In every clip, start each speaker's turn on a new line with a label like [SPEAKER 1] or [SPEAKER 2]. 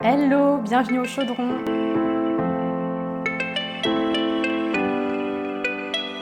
[SPEAKER 1] Hello, bienvenue au chaudron.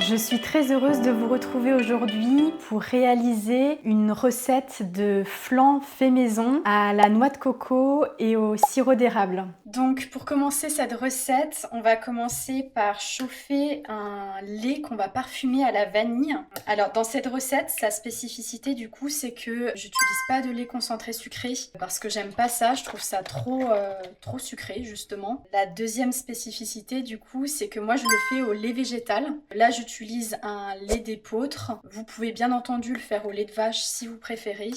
[SPEAKER 1] Je suis très heureuse de vous retrouver aujourd'hui pour réaliser une recette de flan fait maison à la noix de coco et au sirop d'érable. Donc pour commencer cette recette, on va commencer par chauffer un lait qu'on va parfumer à la vanille. Alors dans cette recette, sa spécificité du coup, c'est que j'utilise pas de lait concentré sucré parce que j'aime pas ça, je trouve ça trop sucré justement. La deuxième spécificité du coup, c'est que moi je le fais au lait végétal. Là j'utilise un lait d'épeautre. Vous pouvez bien entendu le faire au lait de vache si vous préférez.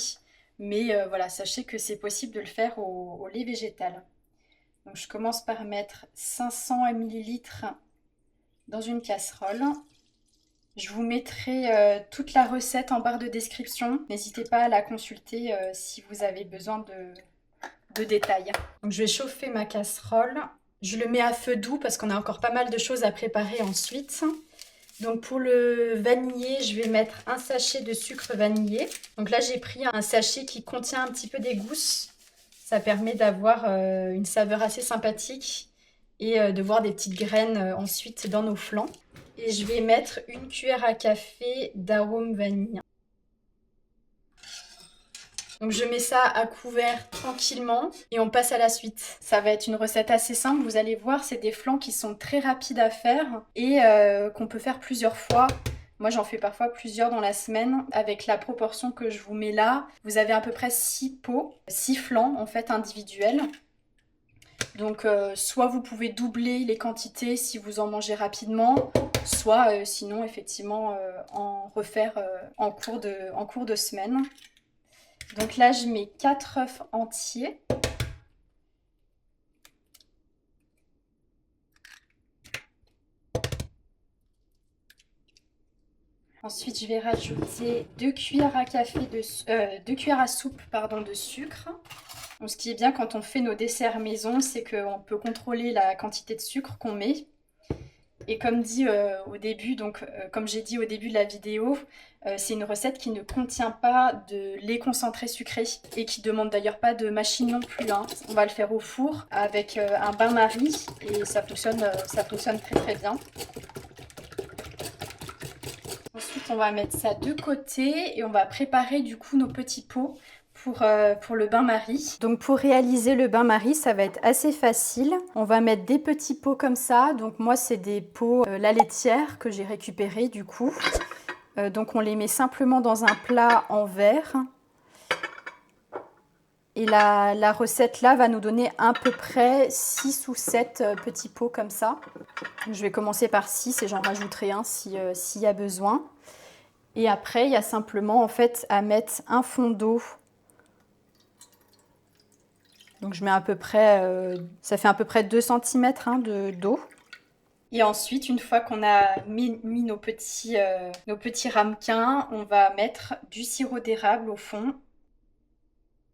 [SPEAKER 1] Mais voilà, sachez que c'est possible de le faire au lait végétal. Donc je commence par mettre 500 ml dans une casserole. Je vous mettrai toute la recette en barre de description. N'hésitez pas à la consulter si vous avez besoin de détails. Donc je vais chauffer ma casserole. Je le mets à feu doux parce qu'on a encore pas mal de choses à préparer ensuite. Donc pour le vanillé, je vais mettre un sachet de sucre vanillé. Donc là j'ai pris un sachet qui contient un petit peu des gousses. Ça permet d'avoir une saveur assez sympathique et de voir des petites graines ensuite dans nos flancs. Et je vais mettre une cuillère à café d'arôme vanille. Donc je mets ça à couvert tranquillement et on passe à la suite. Ça va être une recette assez simple, vous allez voir, c'est des flancs qui sont très rapides à faire et qu'on peut faire plusieurs fois. Moi j'en fais parfois plusieurs dans la semaine. Avec la proportion que je vous mets là, vous avez à peu près 6 pots, 6 flancs en fait individuels. Donc soit vous pouvez doubler les quantités si vous en mangez rapidement, soit sinon effectivement en refaire en cours de semaine. Donc là, je mets 4 œufs entiers. Ensuite, je vais rajouter 2 cuillères à café 2 cuillères à soupe de sucre. Donc, ce qui est bien quand on fait nos desserts maison, c'est qu'on peut contrôler la quantité de sucre qu'on met. Et comme dit au début, comme j'ai dit au début de la vidéo, c'est une recette qui ne contient pas de lait concentré sucré et qui demande d'ailleurs pas de machine non plus. Hein. On va le faire au four avec un bain-marie et ça fonctionne très très bien. Ensuite, on va mettre ça de côté et on va préparer du coup nos petits pots pour le bain-marie. Donc pour réaliser le bain-marie, ça va être assez facile. On va mettre des petits pots comme ça. Donc moi, c'est des pots la laitière que j'ai récupéré du coup. Donc on les met simplement dans un plat en verre. Et la recette là va nous donner à peu près 6 ou 7 petits pots comme ça. Donc, je vais commencer par 6 et j'en rajouterai un s'il y a besoin. Et après, il y a simplement en fait à mettre un fond d'eau. Donc je mets à peu près, ça fait à peu près 2 cm d'eau. Et ensuite, une fois qu'on a mis nos petits ramequins, on va mettre du sirop d'érable au fond.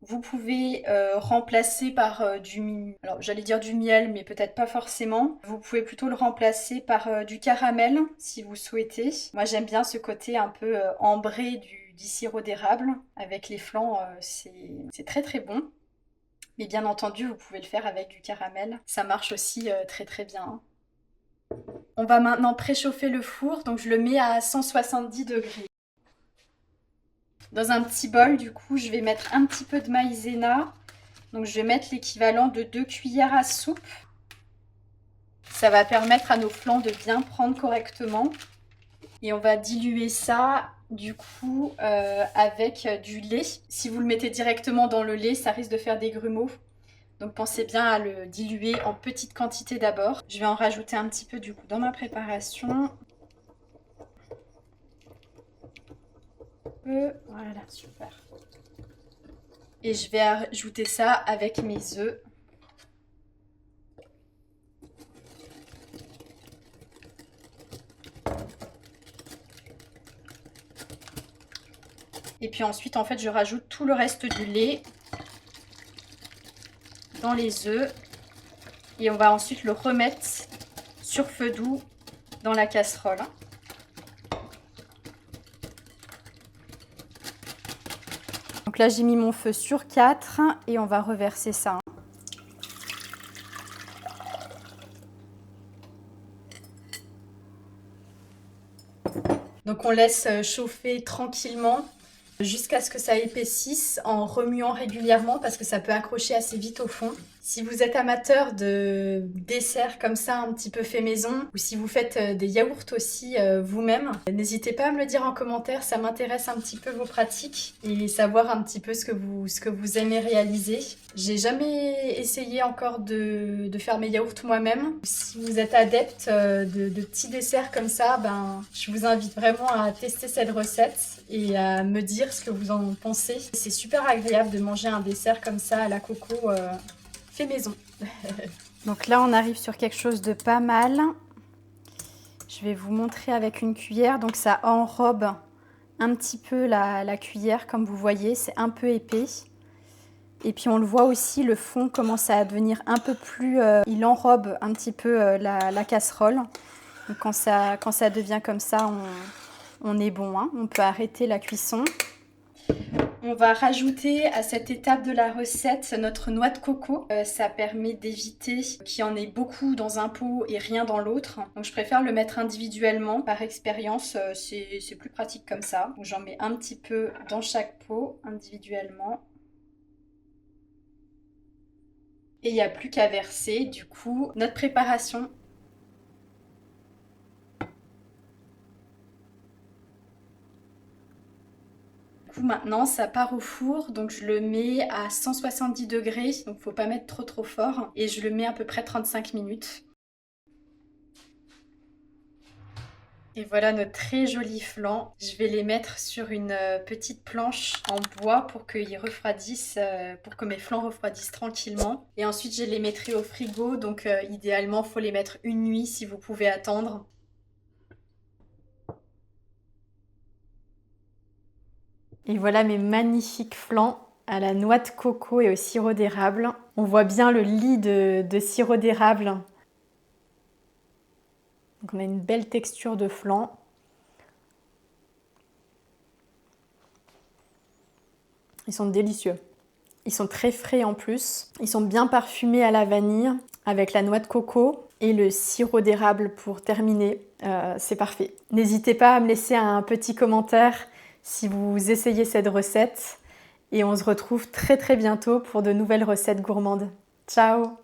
[SPEAKER 1] Vous pouvez remplacer par alors j'allais dire du miel, mais peut-être pas forcément. Vous pouvez plutôt le remplacer par du caramel, si vous souhaitez. Moi j'aime bien ce côté un peu ambré du sirop d'érable. Avec les flancs, c'est très très bon. Mais bien entendu, vous pouvez le faire avec du caramel. Ça marche aussi très très bien. On va maintenant préchauffer le four, donc je le mets à 170 degrés. Dans un petit bol, du coup, je vais mettre un petit peu de maïzena. Donc je vais mettre l'équivalent de 2 cuillères à soupe. Ça va permettre à nos flancs de bien prendre correctement. Et on va diluer ça du coup avec du lait. Si vous le mettez directement dans le lait, ça risque de faire des grumeaux. Donc pensez bien à le diluer en petite quantité d'abord. Je vais en rajouter un petit peu du coup dans ma préparation. Voilà, super. Et je vais ajouter ça avec mes œufs. Et puis ensuite, en fait, je rajoute tout le reste du lait dans les œufs. Et on va ensuite le remettre sur feu doux dans la casserole. Donc là, j'ai mis mon feu sur 4 et on va reverser ça. Donc on laisse chauffer tranquillement jusqu'à ce que ça épaississe en remuant régulièrement parce que ça peut accrocher assez vite au fond. Si vous êtes amateur de desserts comme ça un petit peu fait maison ou si vous faites des yaourts aussi vous-même, n'hésitez pas à me le dire en commentaire, ça m'intéresse un petit peu vos pratiques et savoir un petit peu ce que vous aimez réaliser. J'ai jamais essayé encore de faire mes yaourts moi-même. Si vous êtes adepte de petits desserts comme ça, je vous invite vraiment à tester cette recette et à me dire ce que vous en pensez. C'est super agréable de manger un dessert comme ça à la coco fait maison. Donc là, on arrive sur quelque chose de pas mal. Je vais vous montrer avec une cuillère. Donc ça enrobe un petit peu la cuillère, comme vous voyez. C'est un peu épais. Et puis on le voit aussi, le fond commence à devenir un peu plus... il enrobe un petit peu la casserole. Donc quand ça devient comme ça, on est bon. Hein. On peut arrêter la cuisson. On va rajouter à cette étape de la recette notre noix de coco. Ça permet d'éviter qu'il y en ait beaucoup dans un pot et rien dans l'autre. Donc je préfère le mettre individuellement. Par expérience, c'est plus pratique comme ça. J'en mets un petit peu dans chaque pot individuellement. Et il n'y a plus qu'à verser du coup notre préparation. Maintenant ça part au four, donc je le mets à 170 degrés, donc faut pas mettre trop fort, et je le mets à peu près 35 minutes. Et voilà nos très jolis flancs. Je vais les mettre sur une petite planche en bois pour qu'ils refroidissent, pour que mes flancs refroidissent tranquillement. Et ensuite je les mettrai au frigo, donc idéalement il faut les mettre une nuit si vous pouvez attendre. Et voilà mes magnifiques flancs à la noix de coco et au sirop d'érable. On voit bien le lit de sirop d'érable. Donc on a une belle texture de flan. Ils sont délicieux. Ils sont très frais en plus. Ils sont bien parfumés à la vanille avec la noix de coco et le sirop d'érable pour terminer. C'est parfait. N'hésitez pas à me laisser un petit commentaire si vous essayez cette recette. Et on se retrouve très bientôt pour de nouvelles recettes gourmandes. Ciao!